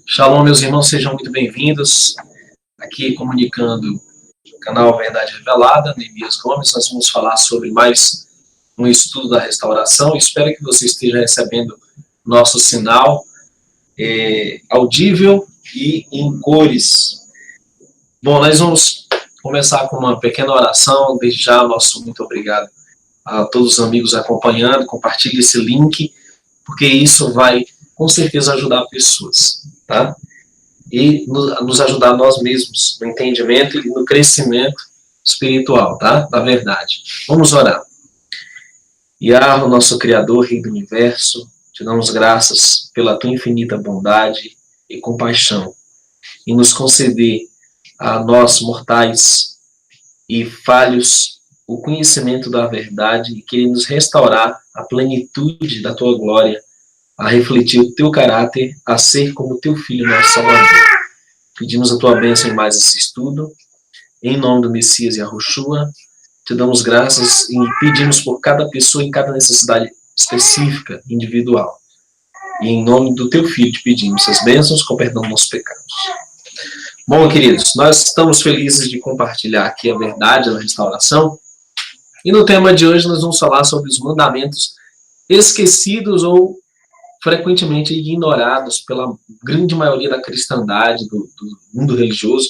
Shalom, meus irmãos, sejam muito bem-vindos. Aqui comunicando o canal Verdade Revelada, Neemias Gomes. Nós vamos falar sobre mais um estudo da restauração. Espero que você esteja recebendo nosso sinal audível e em cores. Bom, nós vamos começar com uma pequena oração. Desde já, nosso muito obrigado a todos os amigos acompanhando. Compartilhe esse link, porque isso vai com certeza ajudar pessoas, tá? E nos ajudar nós mesmos no entendimento e no crescimento espiritual, tá? Da verdade. Vamos orar. Yahweh, nosso Criador, Rei do Universo, te damos graças pela tua infinita bondade e compaixão em nos conceder a nós, mortais e falhos, o conhecimento da verdade e querer nos restaurar a plenitude da tua glória, a refletir o teu caráter, a ser como teu Filho, nosso Salvador. Pedimos a tua bênção em mais esse estudo. Em nome do Messias Yahushua, te damos graças e pedimos por cada pessoa em cada necessidade específica, individual. E em nome do teu Filho te pedimos essas bênçãos com perdão dos nossos pecados. Bom, queridos, nós estamos felizes de compartilhar aqui a verdade da restauração. E no tema de hoje nós vamos falar sobre os mandamentos esquecidos ou frequentemente ignorados pela grande maioria da cristandade, do mundo religioso,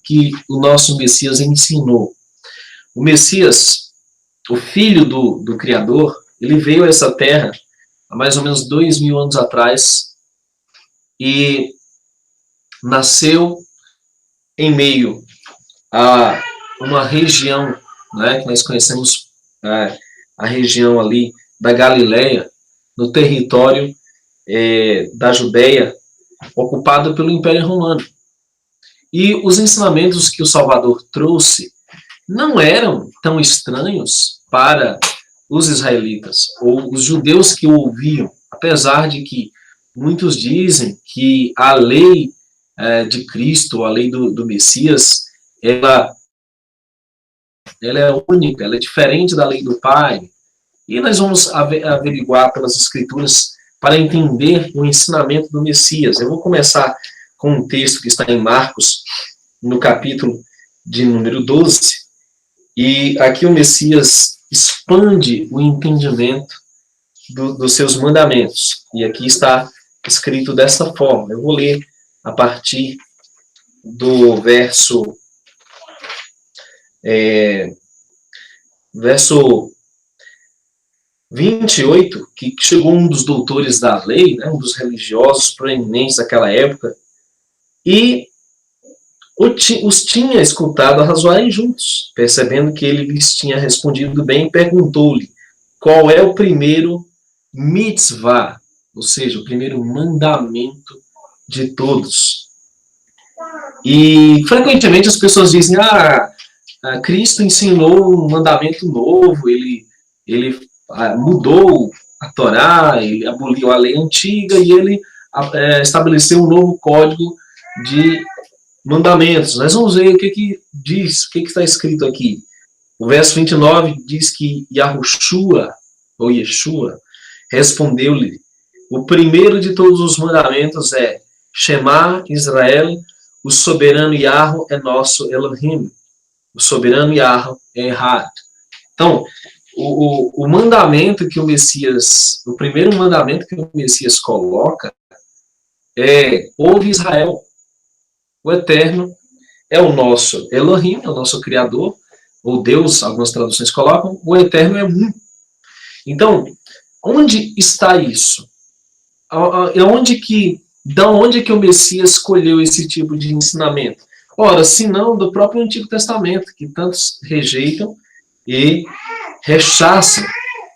que o nosso Messias ensinou. O Messias, o filho do Criador, ele veio a essa terra há mais ou menos 2000 anos atrás e nasceu em meio a uma região, né, que nós conhecemos a região ali da Galileia, no território da Judéia, ocupado pelo Império Romano. E os ensinamentos que o Salvador trouxe não eram tão estranhos para os israelitas, ou os judeus que o ouviam, apesar de que muitos dizem que a lei de Cristo, a lei do Messias, ela é única, ela é diferente da lei do Pai. E nós vamos averiguar pelas Escrituras para entender o ensinamento do Messias. Eu vou começar com um texto que está em Marcos, no capítulo de número 12, e aqui o Messias expande o entendimento dos seus mandamentos. E aqui está escrito dessa forma. Eu vou ler a partir do verso 28, que chegou um dos doutores da lei, né, um dos religiosos proeminentes daquela época, e os tinha escutado arrazoarem juntos. Percebendo que ele lhes tinha respondido bem, perguntou-lhe qual é o primeiro mitzvah, ou seja, o primeiro mandamento de todos. E frequentemente as pessoas dizem, Cristo ensinou um mandamento novo, ele mudou a Torá, ele aboliu a lei antiga e ele estabeleceu um novo código de mandamentos. Nós vamos ver o que diz, o que está escrito aqui. O verso 29 diz que Yahushua, ou Yeshua, respondeu-lhe, o primeiro de todos os mandamentos é Shema Israel, o soberano Yahweh é nosso Elohim. O soberano Yahweh é errado. Então, o mandamento que o Messias, o primeiro mandamento que o Messias coloca é: ouve Israel, o Eterno é o nosso Elohim, é o nosso Criador, ou Deus, algumas traduções colocam, o Eterno é um. Então, onde está isso? Da onde que o Messias escolheu esse tipo de ensinamento? Ora, se não do próprio Antigo Testamento, que tantos rejeitam e rechaçam.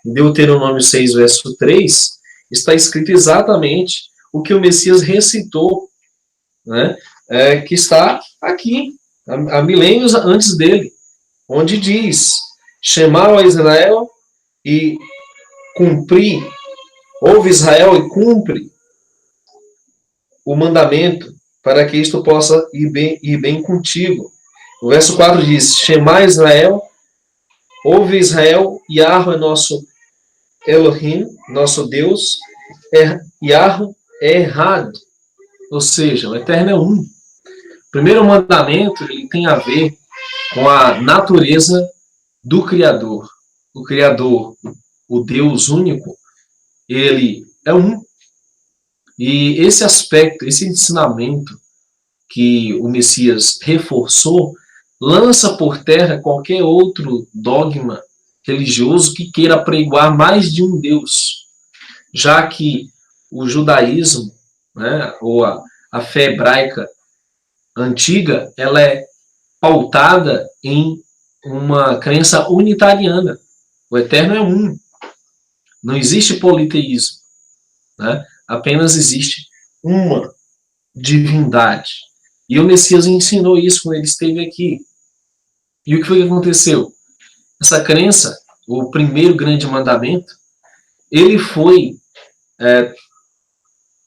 Em Deuteronômio 6, verso 3, está escrito exatamente o que o Messias recitou, né, que está aqui, há milênios antes dele, onde diz, Shema a Israel e cumprir, ouve Israel e cumpre o mandamento, para que isto possa ir bem contigo. O verso 4 diz, Shema Israel, ouve Israel, Yahweh é nosso Elohim, nosso Deus, Yahweh é errado. Ou seja, o Eterno é um. O primeiro mandamento ele tem a ver com a natureza do Criador. O Criador, o Deus único, ele é um. E esse aspecto, esse ensinamento que o Messias reforçou, lança por terra qualquer outro dogma religioso que queira apregoar mais de um Deus, já que o judaísmo, né, ou a fé hebraica antiga, ela é pautada em uma crença unitariana. O Eterno é um. Não existe politeísmo, né? Apenas existe uma divindade. E o Messias ensinou isso quando ele esteve aqui. E o que foi que aconteceu? Essa crença, o primeiro grande mandamento, ele foi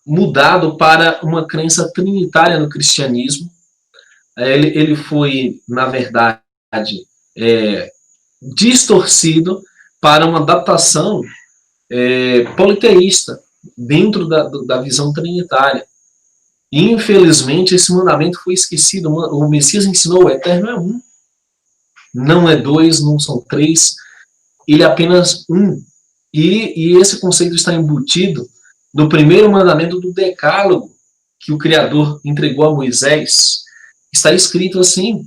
mudado para uma crença trinitária no cristianismo. Ele foi, na verdade, distorcido para uma adaptação politeísta dentro da visão trinitária. E, infelizmente, esse mandamento foi esquecido. O Messias ensinou: o Eterno é um. Não é dois, não são três. Ele é apenas um. E esse conceito está embutido no primeiro mandamento do Decálogo, que o Criador entregou a Moisés. Está escrito assim: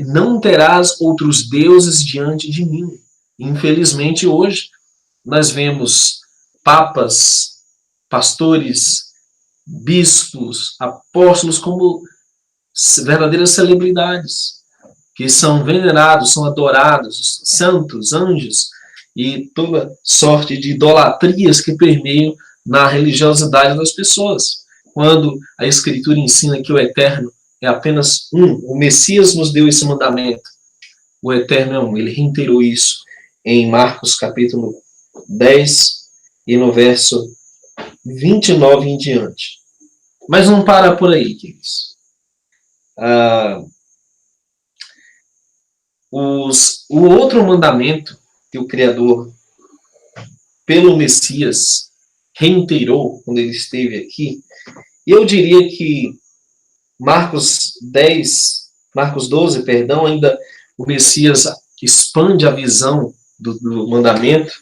não terás outros deuses diante de mim. Infelizmente, hoje, nós vemos papas, pastores, bispos, apóstolos como verdadeiras celebridades, que são venerados, são adorados, santos, anjos, e toda sorte de idolatrias que permeiam na religiosidade das pessoas. Quando a Escritura ensina que o Eterno é apenas um, o Messias nos deu esse mandamento, o Eterno é um. Ele reiterou isso em Marcos capítulo 10 e no verso 29 em diante. Mas não para por aí, queridos. O outro mandamento que o Criador, pelo Messias, reiterou quando ele esteve aqui, e eu diria que Marcos 12, ainda o Messias expande a visão do mandamento,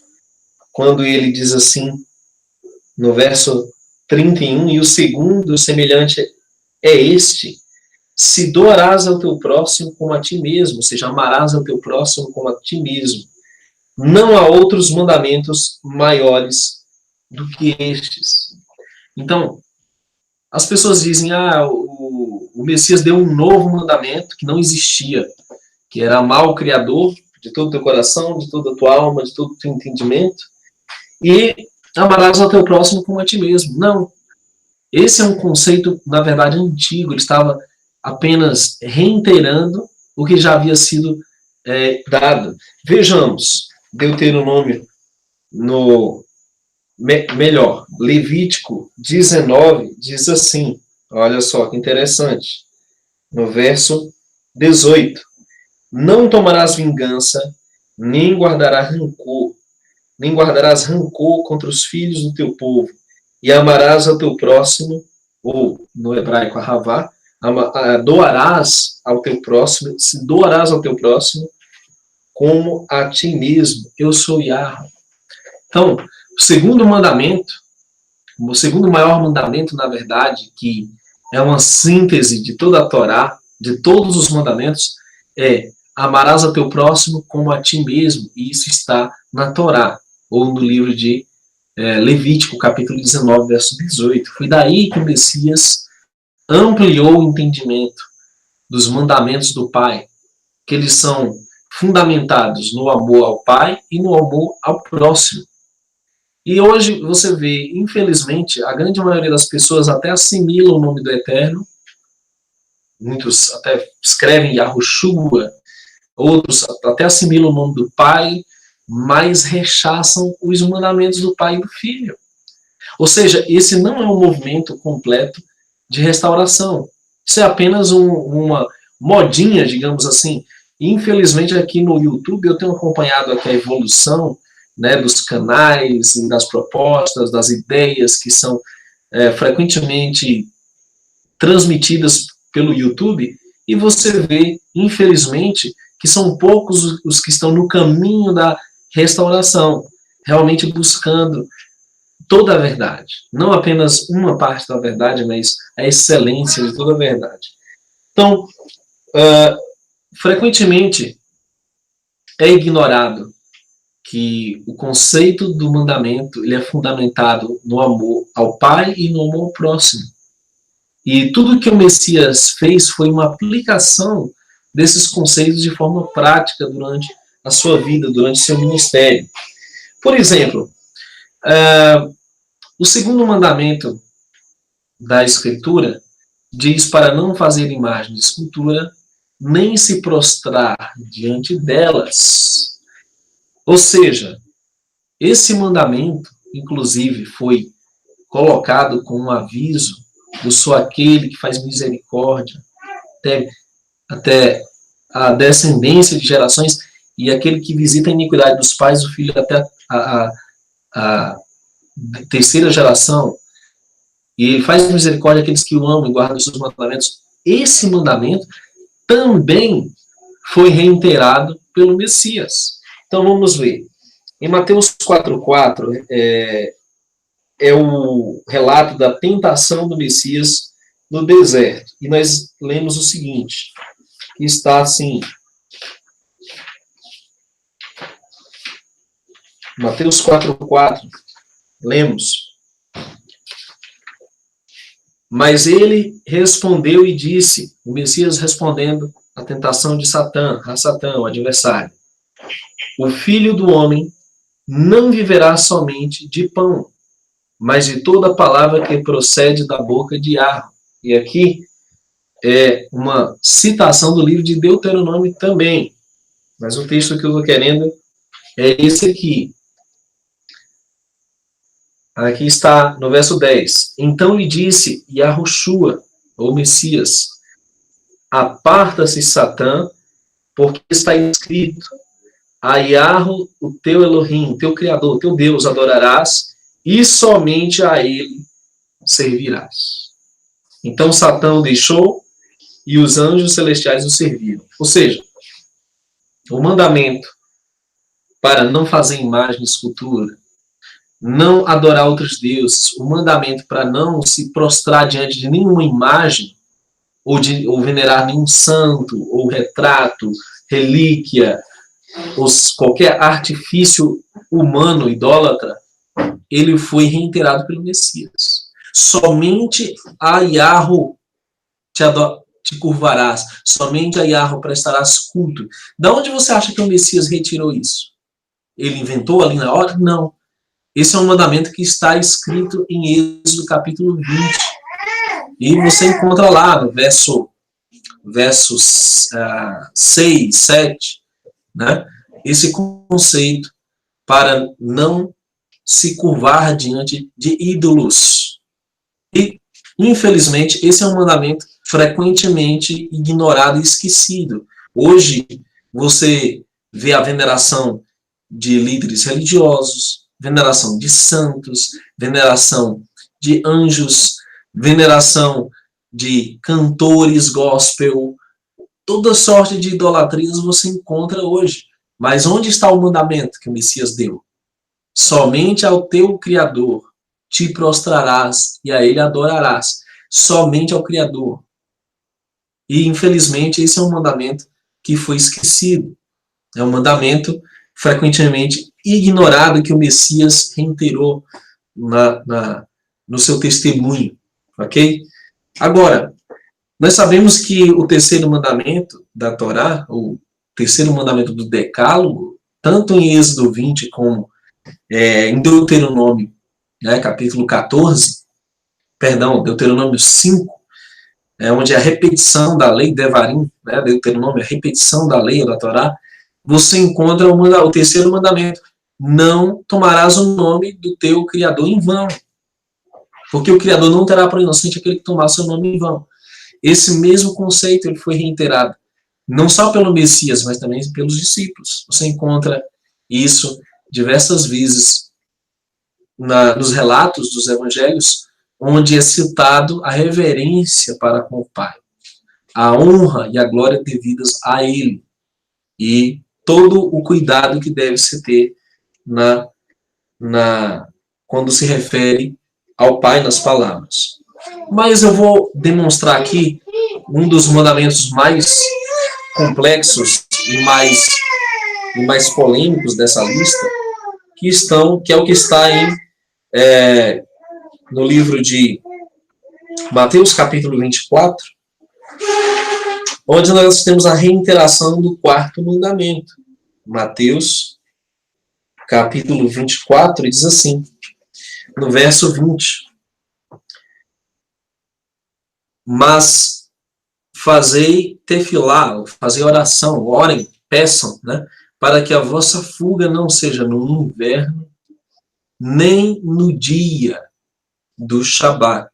quando ele diz assim, no verso 31, e o segundo semelhante é este: se doarás ao teu próximo como a ti mesmo, ou seja, amarás ao teu próximo como a ti mesmo. Não há outros mandamentos maiores do que estes. Então, as pessoas dizem: o Messias deu um novo mandamento que não existia, que era amar o Criador de todo o teu coração, de toda a tua alma, de todo o teu entendimento, e amarás ao teu próximo como a ti mesmo. Não. Esse é um conceito, na verdade, antigo. Ele estava apenas reiterando o que já havia sido dado. Vejamos, Deuteronômio, Levítico 19, diz assim, olha só que interessante, no verso 18: não tomarás vingança, nem guardarás rancor contra os filhos do teu povo, e amarás ao teu próximo, ou no hebraico ahavá, doarás ao teu próximo, se doarás ao teu próximo como a ti mesmo. Eu sou Yahweh. Então, o segundo mandamento, o segundo maior mandamento, na verdade, que é uma síntese de toda a Torá, de todos os mandamentos, é: amarás ao teu próximo como a ti mesmo. E isso está na Torá, ou no livro de Levítico, capítulo 19, verso 18. Foi daí que o Messias ampliou o entendimento dos mandamentos do Pai, que eles são fundamentados no amor ao Pai e no amor ao próximo. E hoje você vê, infelizmente, a grande maioria das pessoas até assimilam o nome do Eterno, muitos até escrevem Yahushua, outros até assimilam o nome do Pai, mas rechaçam os mandamentos do Pai e do Filho. Ou seja, esse não é um movimento completo de restauração. Isso é apenas uma modinha, digamos assim. Infelizmente, aqui no YouTube, eu tenho acompanhado aqui a evolução né, dos canais, das propostas, das ideias que são frequentemente transmitidas pelo YouTube, e você vê, infelizmente, que são poucos os que estão no caminho da restauração, realmente buscando toda a verdade. Não apenas uma parte da verdade, mas a excelência de toda a verdade. Então, frequentemente é ignorado que o conceito do mandamento ele é fundamentado no amor ao Pai e no amor ao próximo. E tudo que o Messias fez foi uma aplicação desses conceitos de forma prática durante a sua vida, durante seu ministério. Por exemplo, o segundo mandamento da Escritura diz para não fazer imagem de escultura, nem se prostrar diante delas. Ou seja, esse mandamento, inclusive, foi colocado com um aviso: eu sou aquele que faz misericórdia até a descendência de gerações, e aquele que visita a iniquidade dos pais do filho até a terceira geração, e ele faz misericórdia àqueles que o amam e guardam os seus mandamentos. Esse mandamento também foi reiterado pelo Messias. Então vamos ver. Em Mateus 4,4 é o relato da tentação do Messias no deserto. E nós lemos o seguinte, que está assim, Mateus 4,4, lemos: mas ele respondeu e disse, o Messias respondendo à tentação de Satã, o adversário: o Filho do Homem não viverá somente de pão, mas de toda palavra que procede da boca de Yahvé. E aqui é uma citação do livro de Deuteronômio também. Mas o texto que eu estou querendo é esse aqui. Aqui está no verso 10. Então lhe disse Yahushua, ou Messias: aparta-se, Satã, porque está escrito: a Yahvé, o teu Elohim, teu Criador, teu Deus, adorarás, e somente a ele servirás. Então Satã o deixou, e os anjos celestiais o serviram. Ou seja, o mandamento para não fazer imagem de escultura, não adorar outros deuses, o mandamento para não se prostrar diante de nenhuma imagem, ou venerar nenhum santo, ou retrato, relíquia, ou qualquer artifício humano, idólatra, ele foi reiterado pelo Messias. Somente a Yahvé te curvarás, somente a Yahvé prestarás culto. Da onde você acha que o Messias retirou isso? Ele inventou ali na hora? Não. Esse é um mandamento que está escrito em Êxodo capítulo 20. E você encontra lá no versos 6, 7, né? Esse conceito para não se curvar diante de ídolos. E, infelizmente, esse é um mandamento frequentemente ignorado e esquecido. Hoje, você vê a veneração de líderes religiosos, veneração de santos, veneração de anjos, veneração de cantores gospel, toda sorte de idolatrias você encontra hoje. Mas onde está o mandamento que o Messias deu? Somente ao teu Criador te prostrarás e a ele adorarás. Somente ao Criador. E, infelizmente, esse é um mandamento que foi esquecido. É um mandamento frequentemente ignorado que o Messias reiterou no seu testemunho. Ok? Agora, nós sabemos que o terceiro mandamento da Torá, o terceiro mandamento do Decálogo, tanto em Êxodo 20 como em Deuteronômio, né, capítulo 14, Deuteronômio 5, onde é a repetição da lei, Devarim, né, Deuteronômio, a repetição da lei da Torá, você encontra o terceiro mandamento: não tomarás o nome do teu Criador em vão, porque o Criador não terá por inocente aquele que tomar seu nome em vão. Esse mesmo conceito ele foi reiterado, não só pelo Messias, mas também pelos discípulos. Você encontra isso diversas vezes nos relatos dos evangelhos, onde é citado a reverência para com o Pai, a honra e a glória devidas a Ele, e todo o cuidado que deve se ter quando se refere ao Pai nas palavras. Mas eu vou demonstrar aqui um dos mandamentos mais complexos e mais polêmicos dessa lista, que é o que está no livro de Mateus, capítulo 24, onde nós temos a reiteração do quarto mandamento. Mateus, capítulo 24, diz assim, no verso 20: mas fazei tefilá, fazei oração, orem, peçam, né, para que a vossa fuga não seja no inverno, nem no dia do Shabat.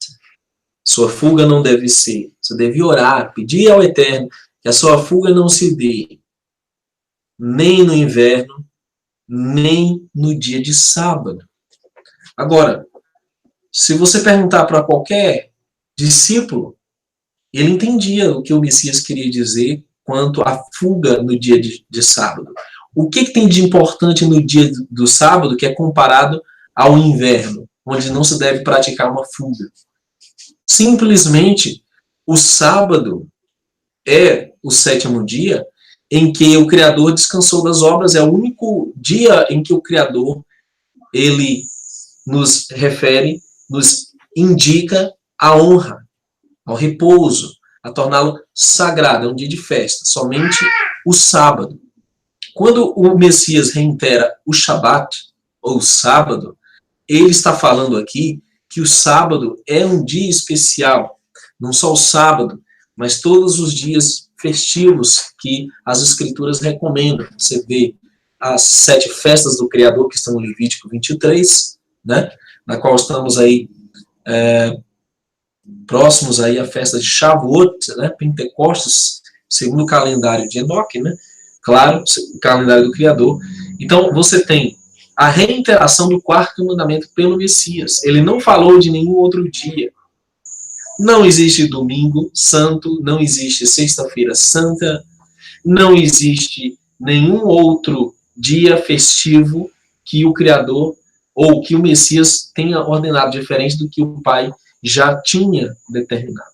Sua fuga não deve ser. Você deve orar, pedir ao Eterno que a sua fuga não se dê nem no inverno, nem no dia de sábado. Agora, se você perguntar para qualquer discípulo, ele entendia o que o Messias queria dizer quanto à fuga no dia de sábado. O que tem de importante no dia do sábado que é comparado ao inverno, onde não se deve praticar uma fuga? Simplesmente, o sábado é o sétimo dia em que o Criador descansou das obras, é o único dia em que o Criador, ele nos refere, nos indica a honra, ao repouso, a torná-lo sagrado, é um dia de festa, somente o sábado. Quando o Messias reitera o Shabat, ou sábado, ele está falando aqui que o sábado é um dia especial, não só o sábado, mas todos os dias festivos que as Escrituras recomendam. Você vê as 7 festas do Criador, que estão no Levítico 23, né, na qual estamos aí próximos aí à festa de Shavuot, né, Pentecostes, segundo o calendário de Enoque, né, claro, o calendário do Criador. Então, você tem a reiteração do quarto mandamento pelo Messias. Ele não falou de nenhum outro dia. Não existe domingo santo, não existe sexta-feira santa, não existe nenhum outro dia festivo que o Criador ou que o Messias tenha ordenado, diferente do que o Pai já tinha determinado.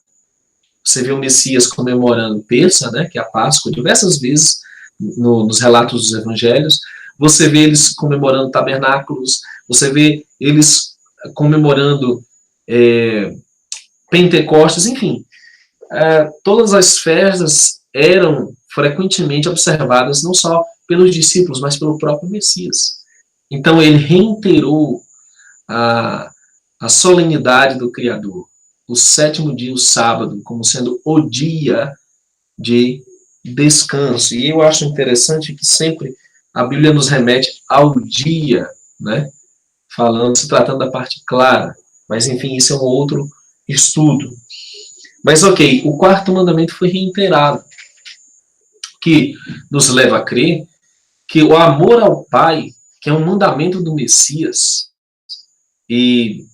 Você vê o Messias comemorando terça, né, que é a Páscoa, diversas vezes nos relatos dos evangelhos. Você vê eles comemorando tabernáculos, você vê eles comemorando Pentecostes, enfim. Todas as festas eram frequentemente observadas não só pelos discípulos, mas pelo próprio Messias. Então ele reiterou a solenidade do Criador, o sétimo dia, o sábado, como sendo o dia de descanso. E eu acho interessante que sempre a Bíblia nos remete ao dia, né? Se tratando da parte clara. Mas, enfim, isso é um outro estudo. Mas, ok, o quarto mandamento foi reiterado, que nos leva a crer que o amor ao Pai, que é um mandamento do Messias, e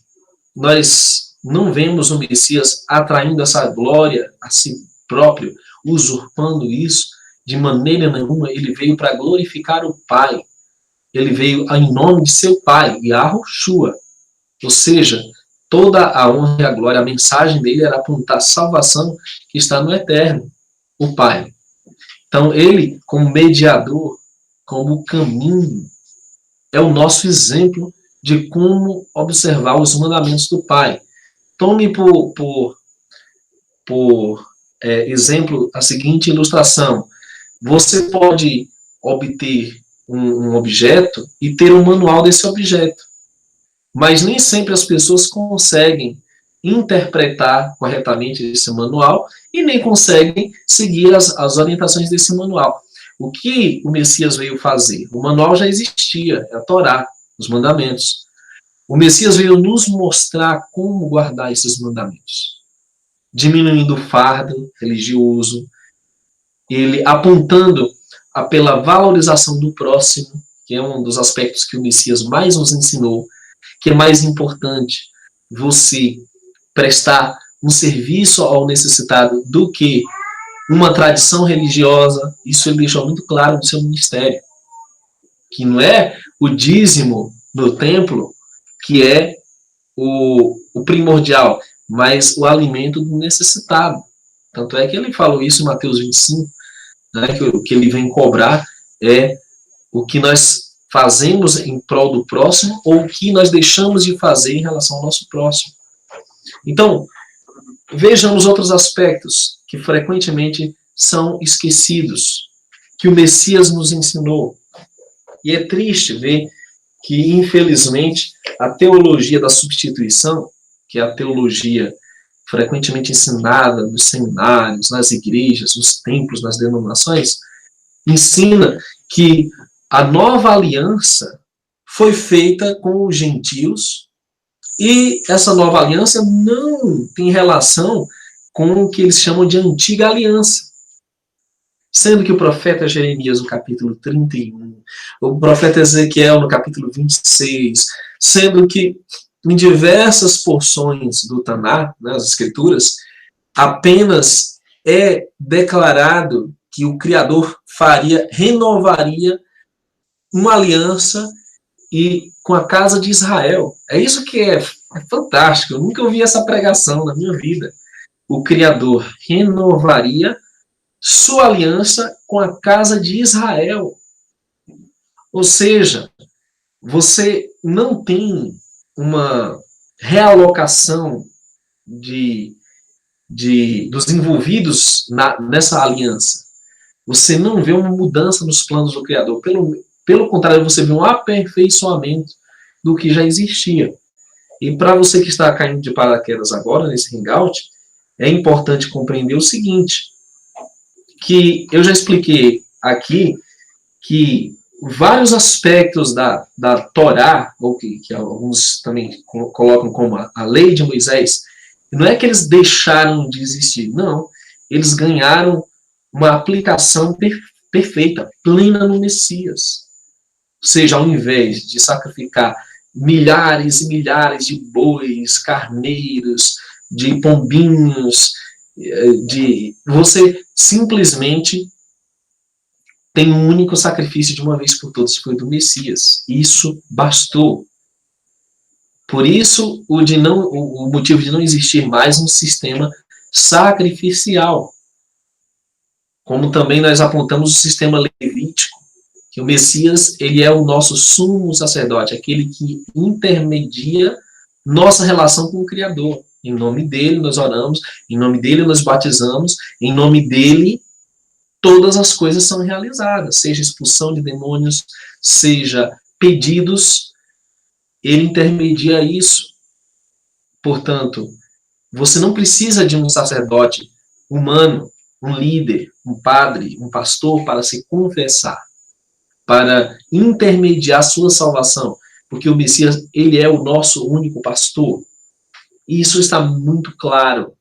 nós não vemos o Messias atraindo essa glória a si próprio, usurpando isso, de maneira nenhuma. Ele veio para glorificar o Pai. Ele veio em nome de seu Pai, Yahushua. Ou seja, toda a honra e a glória, a mensagem dele era apontar a salvação que está no Eterno, o Pai. Então, ele, como mediador, como caminho, é o nosso exemplo de como observar os mandamentos do Pai. Tome por exemplo a seguinte ilustração. Você pode obter um objeto e ter um manual desse objeto, mas nem sempre as pessoas conseguem interpretar corretamente esse manual e nem conseguem seguir as orientações desse manual. O que o Messias veio fazer? O manual já existia, é a Torá, os mandamentos. O Messias veio nos mostrar como guardar esses mandamentos, diminuindo o fardo religioso, ele apontando pela valorização do próximo, que é um dos aspectos que o Messias mais nos ensinou, que é mais importante você prestar um serviço ao necessitado do que uma tradição religiosa. Isso ele deixou muito claro no seu ministério, que não é o dízimo no templo que é o primordial, mas o alimento do necessitado. Tanto é que ele falou isso em Mateus 25, né, que o que ele vem cobrar é o que nós fazemos em prol do próximo ou o que nós deixamos de fazer em relação ao nosso próximo. Então, vejamos outros aspectos que frequentemente são esquecidos, que o Messias nos ensinou. E é triste ver que, infelizmente, a teologia da substituição, que é a teologia frequentemente ensinada nos seminários, nas igrejas, nos templos, nas denominações, ensina que a nova aliança foi feita com os gentios e essa nova aliança não tem relação com o que eles chamam de antiga aliança. Sendo que o profeta Jeremias, no capítulo 31, o profeta Ezequiel, no capítulo 26, sendo que em diversas porções do Taná, nas Escrituras, apenas é declarado que o Criador renovaria uma aliança e com a casa de Israel. É isso que é fantástico. Eu nunca ouvi essa pregação na minha vida. O Criador renovaria sua aliança com a casa de Israel. Ou seja, você não tem uma realocação dos envolvidos nessa aliança. Você não vê uma mudança nos planos do Criador. Pelo contrário, você vê um aperfeiçoamento do que já existia. E para você que está caindo de paraquedas agora, nesse hangout, é importante compreender o seguinte, que eu já expliquei aqui que vários aspectos da Torá, ou que alguns também colocam como a lei de Moisés, não é que eles deixaram de existir, não. Eles ganharam uma aplicação perfeita, plena no Messias. Ou seja, ao invés de sacrificar milhares e milhares de bois, carneiros, de pombinhos, você simplesmente tem um único sacrifício de uma vez por todas, foi do Messias. Isso bastou. Por isso, o motivo de não existir mais um sistema sacrificial. Como também nós apontamos o sistema levítico, que o Messias, ele é o nosso sumo sacerdote, aquele que intermedia nossa relação com o Criador. Em nome dele nós oramos, em nome dele nós batizamos, em nome dele todas as coisas são realizadas, seja expulsão de demônios, seja pedidos, ele intermedia isso. Portanto, você não precisa de um sacerdote humano, um líder, um padre, um pastor para se confessar, para intermediar a sua salvação, porque o Messias, ele é o nosso único pastor. E isso está muito claro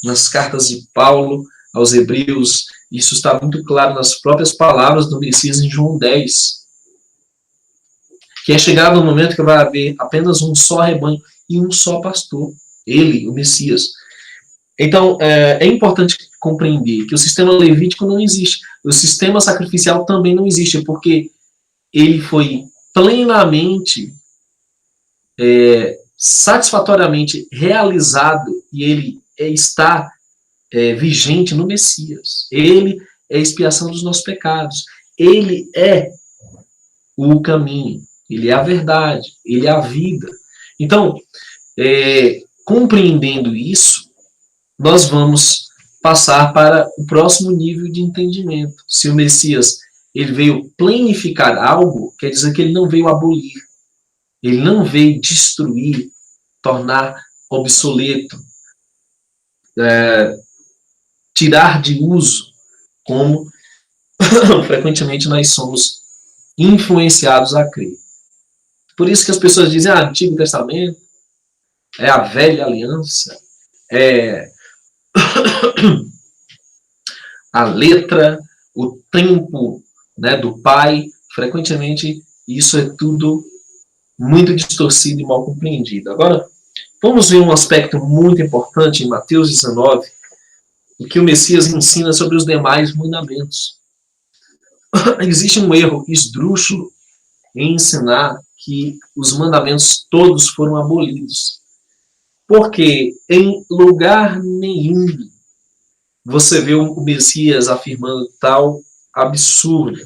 nas cartas de Paulo aos Hebreus, isso está muito claro nas próprias palavras do Messias em João 10. Que é chegado o momento que vai haver apenas um só rebanho e um só pastor. Ele, o Messias. Então, é importante compreender que o sistema levítico não existe. O sistema sacrificial também não existe, porque ele foi plenamente, satisfatoriamente realizado e ele está vigente no Messias. Ele é a expiação dos nossos pecados. Ele é o caminho. Ele é a verdade. Ele é a vida. Então, compreendendo isso, nós vamos passar para o próximo nível de entendimento. Se o Messias ele veio planificar algo, quer dizer que ele não veio abolir. Ele não veio destruir, tornar obsoleto, tirar de uso, como frequentemente nós somos influenciados a crer. Por isso que as pessoas dizem, Antigo Testamento é a velha aliança, é a letra, o tempo, né, do Pai. Frequentemente Isso é tudo muito distorcido e mal compreendido. Agora, vamos ver um aspecto muito importante em Mateus 19, o que o Messias ensina sobre os demais mandamentos. Existe um erro esdrúxulo em ensinar que os mandamentos todos foram abolidos. Porque em lugar nenhum você vê o Messias afirmando tal absurdo.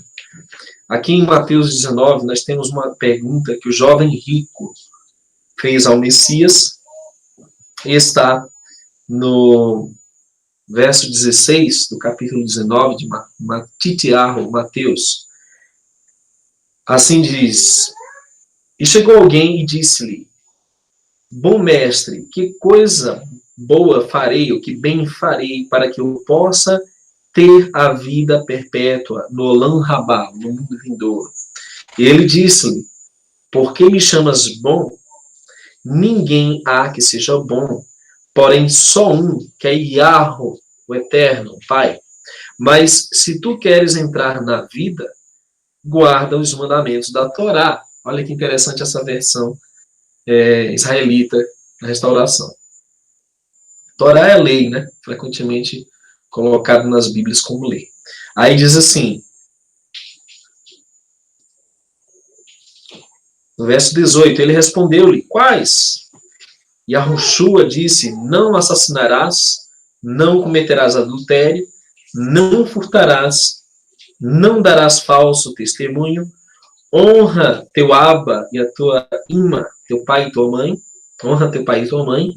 Aqui em Mateus 19, nós temos uma pergunta que o jovem rico fez ao Messias. Está no verso 16 do capítulo 19 de Mateus. Assim diz: E chegou alguém e disse-lhe: Bom mestre, que coisa boa farei, ou que bem farei, para que eu possa ter a vida perpétua no Olam Rabá, no mundo vindouro. E ele disse-lhe: Por que me chamas bom? Ninguém há que seja bom, porém só um, que é Yahweh, o Eterno, o Pai. Mas se tu queres entrar na vida, guarda os mandamentos da Torá. Olha que interessante essa versão israelita da restauração. Torá é lei, né? Frequentemente colocado nas Bíblias como lei. Aí diz assim, no verso 18, ele respondeu-lhe: Quais? E Yahushua disse: Não assassinarás, não cometerás adultério, não furtarás, não darás falso testemunho, honra teu Abba e a tua Ima, teu pai e tua mãe, honra teu pai e tua mãe,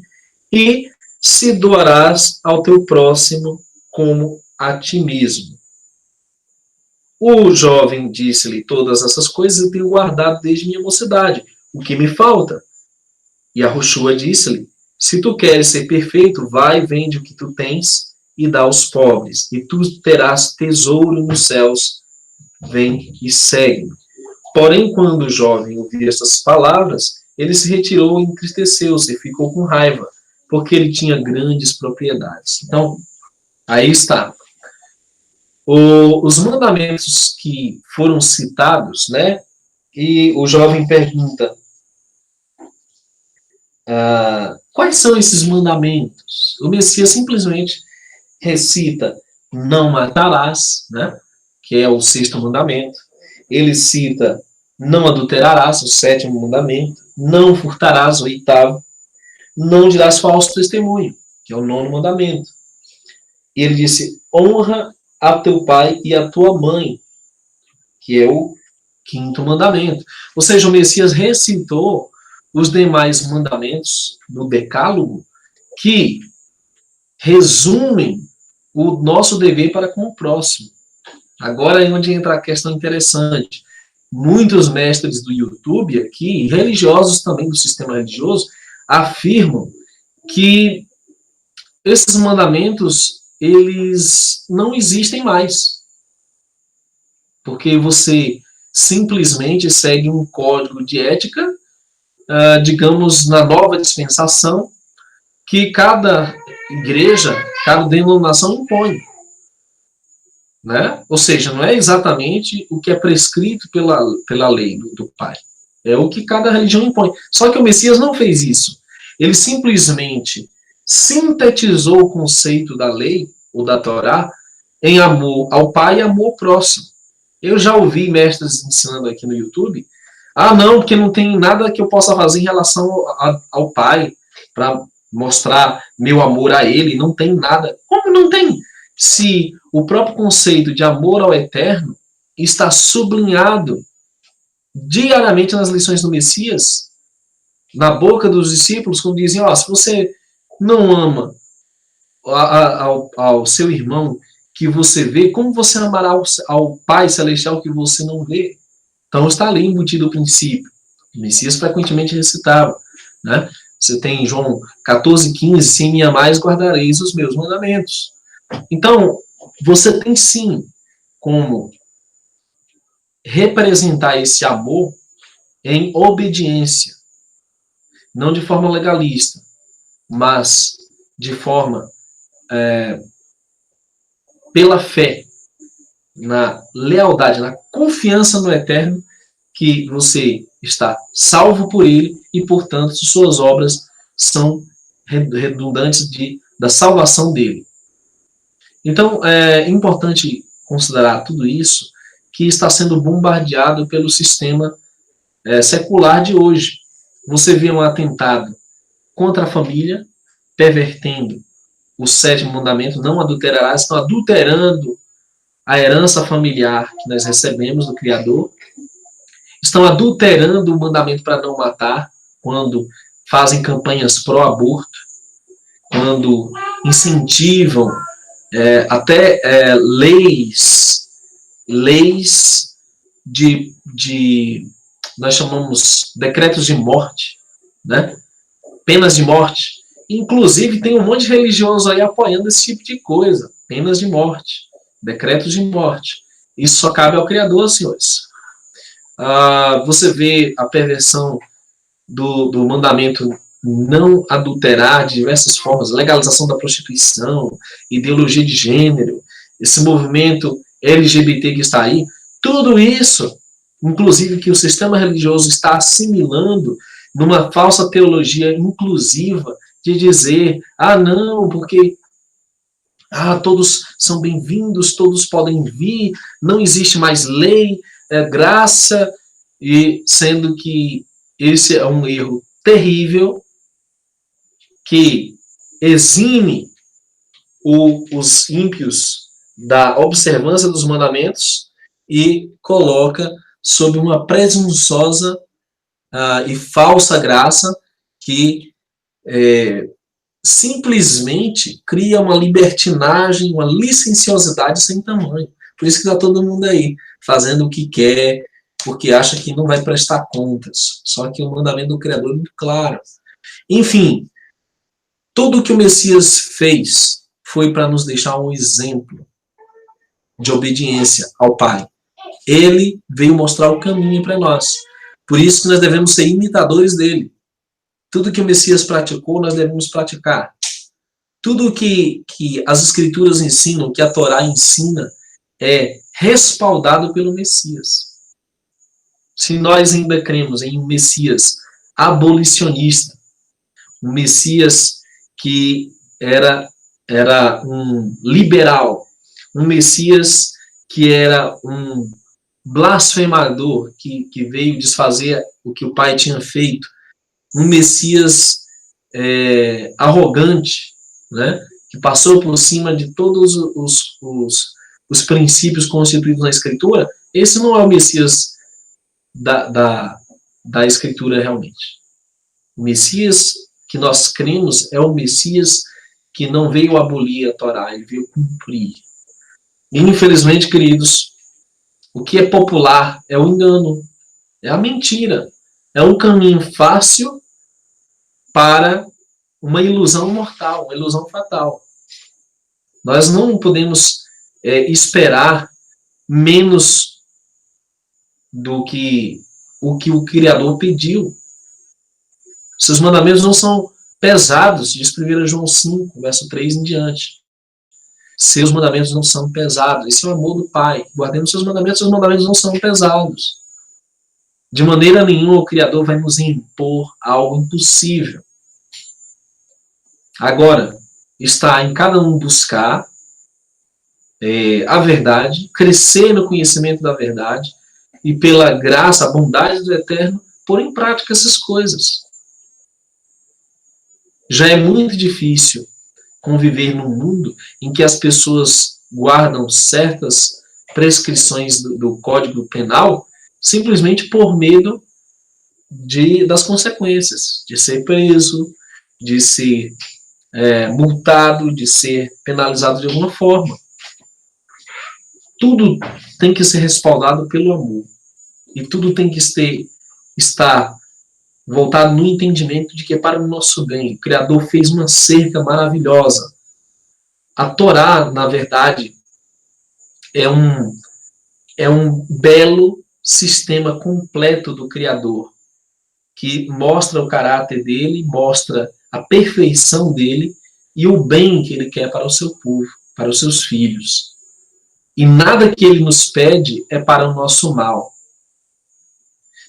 e se doarás ao teu próximo como a ti mesmo. O jovem disse-lhe: Todas essas coisas eu tenho guardado desde minha mocidade. O que me falta? E Yahushua disse-lhe: Se tu queres ser perfeito, vai, vende o que tu tens e dá aos pobres, e tu terás tesouro nos céus. Vem e segue-me. Porém, quando o jovem ouviu essas palavras, ele se retirou e entristeceu-se e ficou com raiva, porque ele tinha grandes propriedades. Então, aí está. Os mandamentos que foram citados, né? E o jovem pergunta: quais são esses mandamentos? O Messias simplesmente recita: não matarás, né? Que é o sexto mandamento. Ele cita: não adulterarás, o sétimo mandamento. Não furtarás, o oitavo. Não dirás falso testemunho, que é o nono mandamento. E ele disse: honra a teu pai e a tua mãe, que é o quinto mandamento. Ou seja, o Messias recitou os demais mandamentos do Decálogo, que resumem o nosso dever para com o próximo. Agora é onde entra a questão interessante. Muitos mestres do YouTube aqui, religiosos também do sistema religioso, afirmam que esses mandamentos, eles não existem mais. Porque você simplesmente segue um código de ética, digamos, na nova dispensação, que cada igreja, cada denominação impõe. Né? Ou seja, não é exatamente o que é prescrito pela lei do Pai. É o que cada religião impõe. Só que o Messias não fez isso. Ele simplesmente sintetizou o conceito da lei, ou da Torá, em amor ao Pai e amor ao próximo. Eu já ouvi mestres ensinando aqui no YouTube: não, porque não tem nada que eu possa fazer em relação ao Pai, para mostrar meu amor a Ele. Não tem nada. Como não tem? Se o próprio conceito de amor ao Eterno está sublinhado diariamente nas lições do Messias, na boca dos discípulos, quando dizem: se você não ama ao seu irmão que você vê, como você amará ao Pai Celestial que você não vê? Então está ali embutido o princípio. O Messias frequentemente recitava, né? Você tem João 14,15: se me amais, guardareis os meus mandamentos. Então, você tem sim como representar esse amor em obediência. Não de forma legalista, mas de forma pela fé, na lealdade, na confiança no Eterno, que você está salvo por ele e, portanto, suas obras são redundantes da salvação dele. Então, é importante considerar tudo isso que está sendo bombardeado pelo sistema secular de hoje. Você vê um atentado contra a família, pervertendo o 7º mandamento, não adulterarás, estão adulterando a herança familiar que nós recebemos do Criador, estão adulterando o mandamento para não matar, quando fazem campanhas pró-aborto, quando incentivam até leis de nós chamamos decretos de morte, né? Penas de morte. Inclusive, tem um monte de religioso aí apoiando esse tipo de coisa. Penas de morte, decretos de morte. Isso só cabe ao Criador, senhores. Você vê a perversão do mandamento não adulterar de diversas formas, legalização da prostituição, ideologia de gênero, esse movimento LGBT que está aí, tudo isso, inclusive que o sistema religioso está assimilando numa falsa teologia inclusiva de dizer, não, porque todos são bem-vindos, todos podem vir, não existe mais lei, graça, e sendo que esse é um erro terrível que exime os ímpios da observância dos mandamentos e coloca sob uma presunçosa e falsa graça que simplesmente cria uma libertinagem, uma licenciosidade sem tamanho. Por isso que está todo mundo aí, fazendo o que quer, porque acha que não vai prestar contas. Só que o mandamento do Criador é muito claro. Enfim, tudo o que o Messias fez foi para nos deixar um exemplo de obediência ao Pai. Ele veio mostrar o caminho para nós. Por isso que nós devemos ser imitadores dele. Tudo que o Messias praticou, nós devemos praticar. Tudo que as Escrituras ensinam, que a Torá ensina, é respaldado pelo Messias. Se nós ainda cremos em um Messias abolicionista, um Messias que era um liberal, um Messias que era um blasfemador, que veio desfazer o que o Pai tinha feito, um Messias arrogante, né, que passou por cima de todos os princípios constituídos na Escritura, esse não é o Messias da Escritura realmente. O Messias que nós cremos é o Messias que não veio abolir a Torá, ele veio cumprir. E, infelizmente, queridos, o que é popular é o engano, é a mentira, é um caminho fácil para uma ilusão mortal, uma ilusão fatal. Nós não podemos esperar menos do que o Criador pediu. Seus mandamentos não são pesados, diz 1 João 5, verso 3 em diante. Seus mandamentos não são pesados. Esse é o amor do Pai. Guardemos seus mandamentos não são pesados. De maneira nenhuma o Criador vai nos impor algo impossível. Agora, está em cada um buscar a verdade, crescer no conhecimento da verdade e pela graça, a bondade do Eterno, pôr em prática essas coisas. Já é muito difícil conviver num mundo em que as pessoas guardam certas prescrições do Código Penal simplesmente por medo das consequências, de ser preso, de ser multado, de ser penalizado de alguma forma. Tudo tem que ser respaldado pelo amor. E tudo tem que estar voltado no entendimento de que é para o nosso bem. O Criador fez uma cerca maravilhosa. A Torá, na verdade, é um belo sistema completo do Criador, que mostra o caráter dele, mostra a perfeição dele e o bem que ele quer para o seu povo, para os seus filhos. E nada que ele nos pede é para o nosso mal.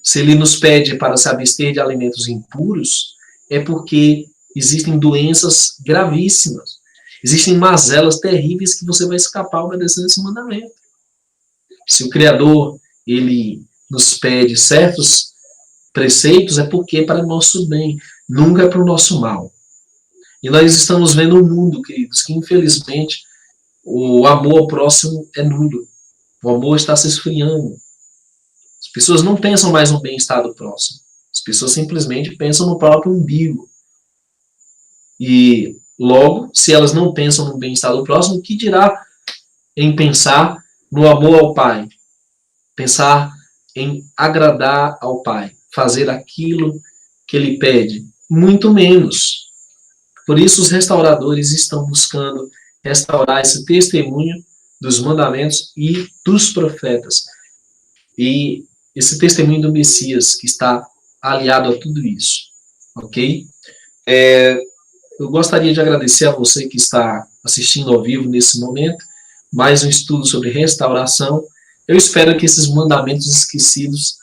Se ele nos pede para se abster de alimentos impuros, é porque existem doenças gravíssimas. Existem mazelas terríveis que você vai escapar obedecendo esse mandamento. Se o Criador, ele nos pede certos preceitos, é porque é para o nosso bem, nunca é para o nosso mal. E nós estamos vendo um mundo, queridos, que infelizmente o amor ao próximo é nulo. O amor está se esfriando. As pessoas não pensam mais no bem-estar do próximo. As pessoas simplesmente pensam no próprio umbigo. E logo, se elas não pensam no bem-estar do próximo, o que dirá em pensar no amor ao Pai? Pensar em agradar ao Pai, fazer aquilo que Ele pede? Muito menos. Por isso os restauradores estão buscando restaurar esse testemunho dos mandamentos e dos profetas. E esse testemunho do Messias que está aliado a tudo isso. Ok? Eu gostaria de agradecer a você que está assistindo ao vivo nesse momento. Mais um estudo sobre restauração. Eu espero que esses mandamentos esquecidos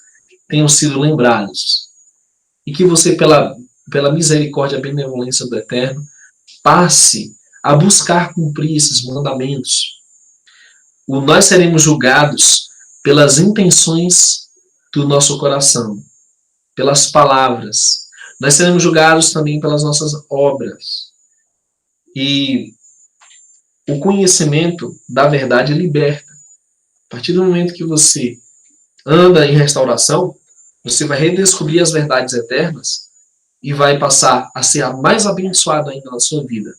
tenham sido lembrados. E que você, pela misericórdia e benevolência do Eterno, passe a buscar cumprir esses mandamentos. Nós seremos julgados pelas intenções do nosso coração, pelas palavras. Nós seremos julgados também pelas nossas obras. E o conhecimento da verdade liberta. A partir do momento que você anda em restauração, você vai redescobrir as verdades eternas e vai passar a ser mais abençoado ainda na sua vida,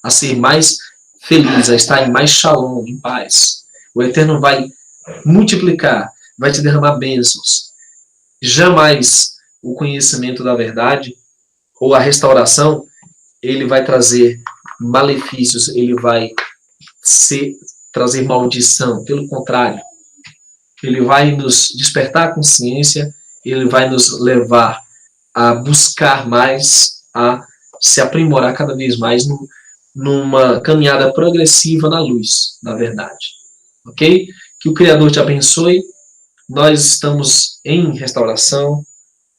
a ser mais feliz, a estar em mais shalom, em paz. O Eterno vai multiplicar, vai te derramar bênçãos. Jamais o conhecimento da verdade ou a restauração, ele vai trazer malefícios, ele vai trazer maldição. Pelo contrário, ele vai nos despertar a consciência, ele vai nos levar a buscar mais, a se aprimorar cada vez mais numa caminhada progressiva na luz da verdade. Ok? Que o Criador te abençoe. Nós estamos em restauração,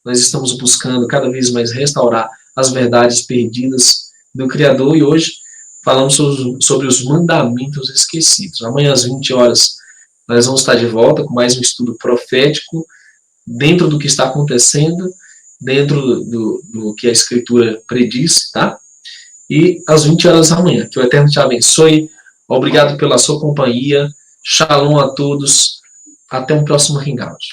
nós estamos buscando cada vez mais restaurar as verdades perdidas do Criador e hoje falamos sobre os mandamentos esquecidos. Amanhã às 20 horas nós vamos estar de volta com mais um estudo profético dentro do que está acontecendo, dentro do que a Escritura prediz, tá? E às 20 horas da manhã. Que o Eterno te abençoe. Obrigado pela sua companhia. Shalom a todos. Até um próximo Hangout.